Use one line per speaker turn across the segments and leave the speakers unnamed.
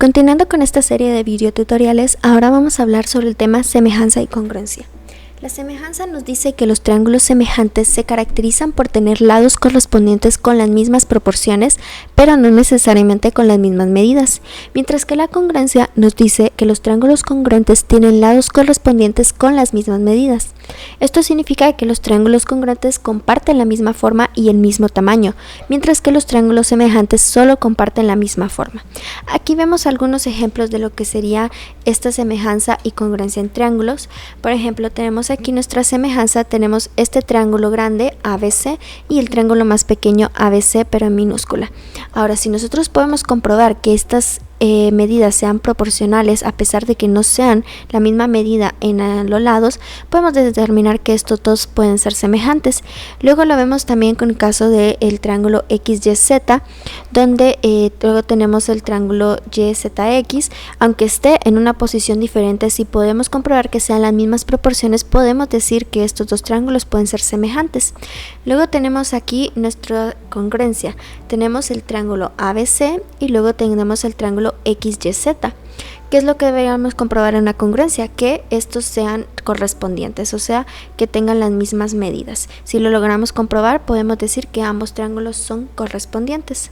Continuando con esta serie de videotutoriales, ahora vamos a hablar sobre el tema semejanza y congruencia. La semejanza nos dice que los triángulos semejantes se caracterizan por tener lados correspondientes con las mismas proporciones, pero no necesariamente con las mismas medidas, mientras que la congruencia nos dice que los triángulos congruentes tienen lados correspondientes con las mismas medidas. Esto significa que los triángulos congruentes comparten la misma forma y el mismo tamaño, mientras que los triángulos semejantes solo comparten la misma forma. Aquí vemos algunos ejemplos de lo que sería esta semejanza y congruencia en triángulos. Por ejemplo, tenemos aquí nuestra semejanza, tenemos este triángulo grande ABC y el triángulo más pequeño ABC pero en minúscula. Ahora, si nosotros podemos comprobar que estas medidas sean proporcionales a pesar de que no sean la misma medida en los lados, podemos determinar que estos dos pueden ser semejantes. Luego lo vemos también con el caso del triángulo XYZ, donde luego tenemos el triángulo YZX. Aunque esté en una posición diferente, si podemos comprobar que sean las mismas proporciones, podemos decir que estos dos triángulos pueden ser semejantes. Luego tenemos aquí nuestra congruencia, tenemos el triángulo ABC y luego tenemos el triángulo XYZ. ¿Qué es lo que deberíamos comprobar en una congruencia? Que estos sean correspondientes, o sea, que tengan las mismas medidas. Si lo logramos comprobar, podemos decir que ambos triángulos son correspondientes.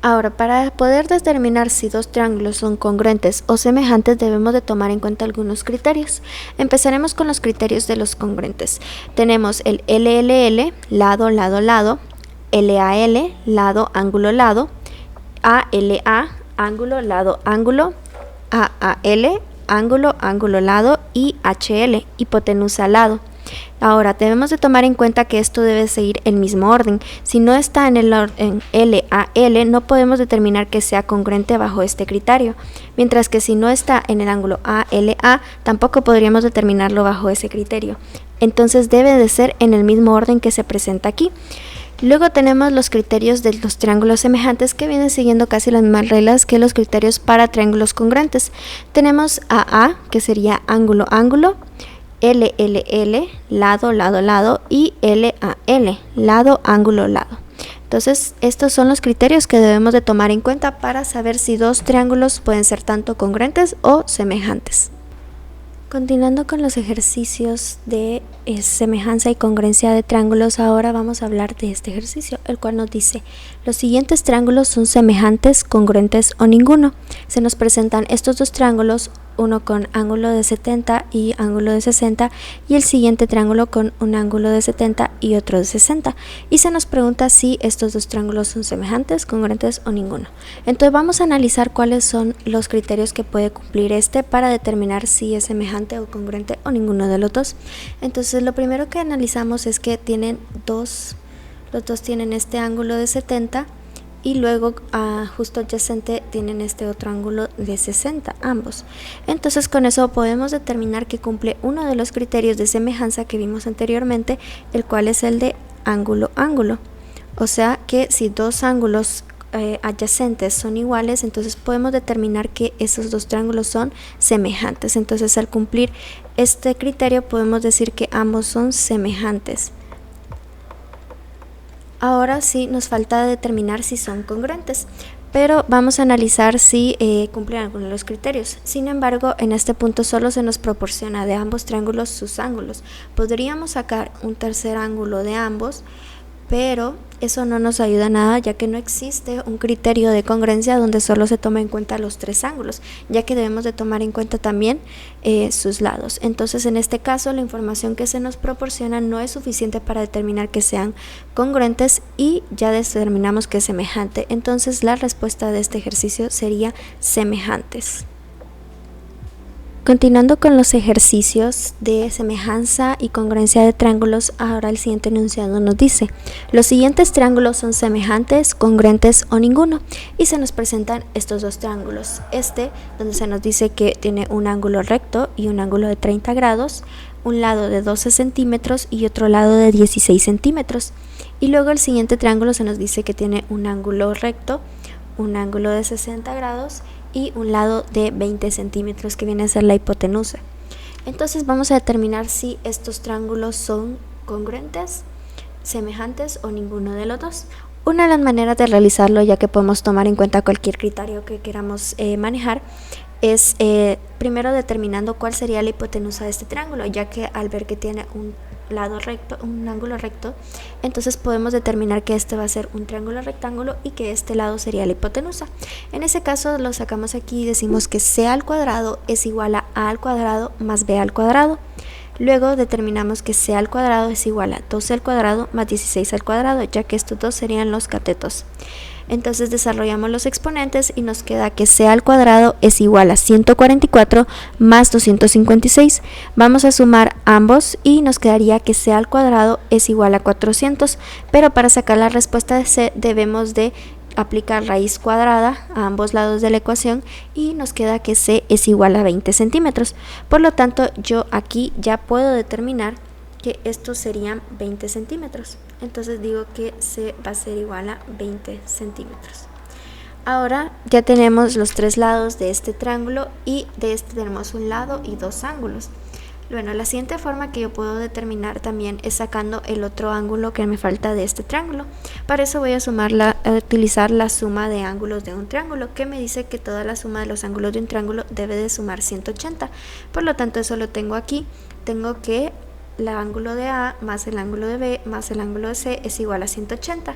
Ahora, para poder determinar si dos triángulos son congruentes o semejantes, debemos de tomar en cuenta algunos criterios. Empezaremos con los criterios de los congruentes. Tenemos el LLL, lado, lado, lado, LAL, lado, ángulo, lado, ALA, ángulo, lado, ángulo, AAL, ángulo, ángulo, lado y HL, hipotenusa, lado. Ahora, debemos de tomar en cuenta que esto debe seguir el mismo orden. Si no está en el orden LAL, no podemos determinar que sea congruente bajo este criterio, mientras que si no está en el ángulo ALA, tampoco podríamos determinarlo bajo ese criterio. Entonces debe de ser en el mismo orden que se presenta aquí. Luego tenemos los criterios de los triángulos semejantes, que vienen siguiendo casi las mismas reglas que los criterios para triángulos congruentes. Tenemos AA, que sería ángulo, ángulo, LLL, lado, lado, lado y LAL, lado, ángulo, lado. Entonces, estos son los criterios que debemos de tomar en cuenta para saber si dos triángulos pueden ser tanto congruentes o semejantes. Continuando con los ejercicios de semejanza y congruencia de triángulos, ahora vamos a hablar de este ejercicio, el cual nos dice: los siguientes triángulos son semejantes, congruentes o ninguno. Se nos presentan estos dos triángulos, uno con ángulo de 70 y ángulo de 60, y el siguiente triángulo con un ángulo de 70 y otro de 60, y se nos pregunta si estos dos triángulos son semejantes, congruentes o ninguno. Entonces vamos a analizar cuáles son los criterios que puede cumplir para determinar si es semejante o congruente o ninguno de los dos. Entonces lo primero que analizamos es que tienen los dos tienen este ángulo de 70 y luego justo adyacente tienen este otro ángulo de 60, ambos. Entonces con eso podemos determinar que cumple uno de los criterios de semejanza que vimos anteriormente, el cual es el de ángulo, ángulo. O sea que si dos ángulos adyacentes son iguales, entonces podemos determinar que esos dos triángulos son semejantes. Entonces al cumplir este criterio podemos decir que ambos son semejantes. Ahora sí nos falta determinar si son congruentes, pero vamos a analizar si cumplen algunos de los criterios. Sin embargo, en este punto solo se nos proporciona de ambos triángulos sus ángulos. Podríamos sacar un tercer ángulo de ambos, pero eso no nos ayuda nada, ya que no existe un criterio de congruencia donde solo se toma en cuenta los tres ángulos, ya que debemos de tomar en cuenta también sus lados. Entonces en este caso la información que se nos proporciona no es suficiente para determinar que sean congruentes y ya determinamos que es semejante. Entonces la respuesta de este ejercicio sería semejantes. Continuando con los ejercicios de semejanza y congruencia de triángulos, ahora el siguiente enunciado nos dice: los siguientes triángulos son semejantes, congruentes o ninguno, y se nos presentan estos dos triángulos, donde se nos dice que tiene un ángulo recto y un ángulo de 30 grados, un lado de 12 centímetros y otro lado de 16 centímetros, y luego el siguiente triángulo se nos dice que tiene un ángulo recto, un ángulo de 60 grados y un lado de 20 centímetros, que viene a ser la hipotenusa. Entonces vamos a determinar si estos triángulos son congruentes, semejantes o ninguno de los dos. Una de las maneras de realizarlo, ya que podemos tomar en cuenta cualquier criterio que queramos manejar, es primero determinando cuál sería la hipotenusa de este triángulo, ya que al ver que tiene un lado recto, un ángulo recto, entonces podemos determinar que este va a ser un triángulo rectángulo y que este lado sería la hipotenusa. En ese caso lo sacamos aquí y decimos que c al cuadrado es igual a al cuadrado más b al cuadrado. Luego determinamos que c al cuadrado es igual a 12 al cuadrado más 16 al cuadrado, ya que estos dos serían los catetos. Entonces desarrollamos los exponentes y nos queda que c al cuadrado es igual a 144 más 256. Vamos a sumar ambos y nos quedaría que c al cuadrado es igual a 400, pero para sacar la respuesta de c debemos de aplicar raíz cuadrada a ambos lados de la ecuación y nos queda que c es igual a 20 centímetros. Por lo tanto, yo aquí ya puedo determinar que estos serían 20 centímetros. Entonces digo que c va a ser igual a 20 centímetros. Ahora ya tenemos los tres lados de este triángulo y de este tenemos un lado y dos ángulos. Bueno, la siguiente forma que yo puedo determinar también es sacando el otro ángulo que me falta de este triángulo. Para eso voy a utilizar la suma de ángulos de un triángulo, que me dice que toda la suma de los ángulos de un triángulo debe de sumar 180. Por lo tanto, eso lo tengo aquí. Tengo que el ángulo de A más el ángulo de B más el ángulo de C es igual a 180.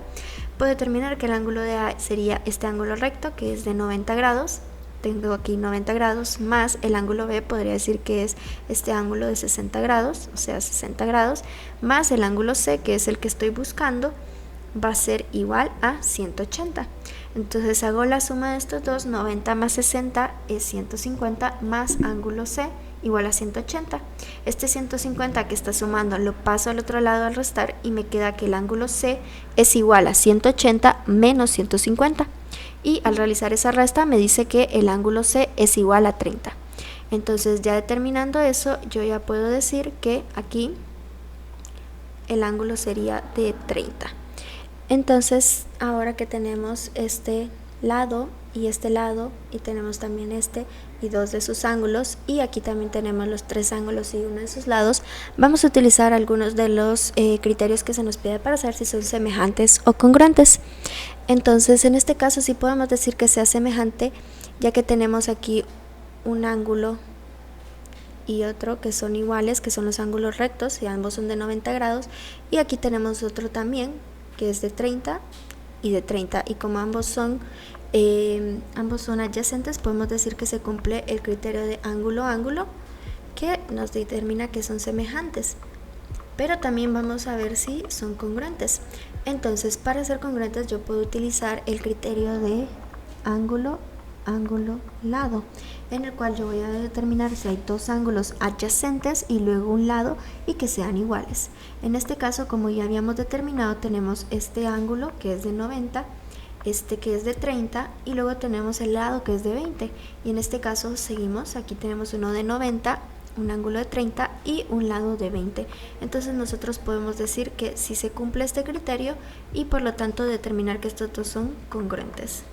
Puedo determinar que el ángulo de A sería este ángulo recto, que es de 90 grados. Tengo aquí 90 grados más el ángulo B, podría decir que es este ángulo de 60 grados, o sea 60 grados, más el ángulo C, que es el que estoy buscando, va a ser igual a 180. Entonces hago la suma de estos dos, 90 más 60 es 150 más ángulo C igual a 180. Este 150 que está sumando lo paso al otro lado al restar y me queda que el ángulo C es igual a 180 menos 150. Y al realizar esa resta me dice que el ángulo C es igual a 30. Entonces ya determinando eso, yo ya puedo decir que aquí el ángulo sería de 30. Entonces ahora que tenemos este lado y tenemos también este y dos de sus ángulos, y aquí también tenemos los tres ángulos y uno de sus lados, vamos a utilizar algunos de los criterios que se nos pide para saber si son semejantes o congruentes. Entonces en este caso sí podemos decir que sea semejante, ya que tenemos aquí un ángulo y otro que son iguales, que son los ángulos rectos, y ambos son de 90 grados, y aquí tenemos otro también que es de 30 y de 30, y como ambos son adyacentes, podemos decir que se cumple el criterio de ángulo-ángulo, que nos determina que son semejantes. Pero también vamos a ver si son congruentes. Entonces, para ser congruentes yo puedo utilizar el criterio de ángulo, ángulo, lado, en el cual yo voy a determinar si hay dos ángulos adyacentes y luego un lado y que sean iguales. En este caso, como ya habíamos determinado, tenemos este ángulo que es de 90, este que es de 30 y luego tenemos el lado que es de 20, y en este caso seguimos, aquí tenemos uno de 90, un ángulo de 30 y un lado de 20. Entonces nosotros podemos decir que si se cumple este criterio y por lo tanto determinar que estos dos son congruentes.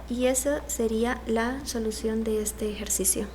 Y esa sería la solución de este ejercicio.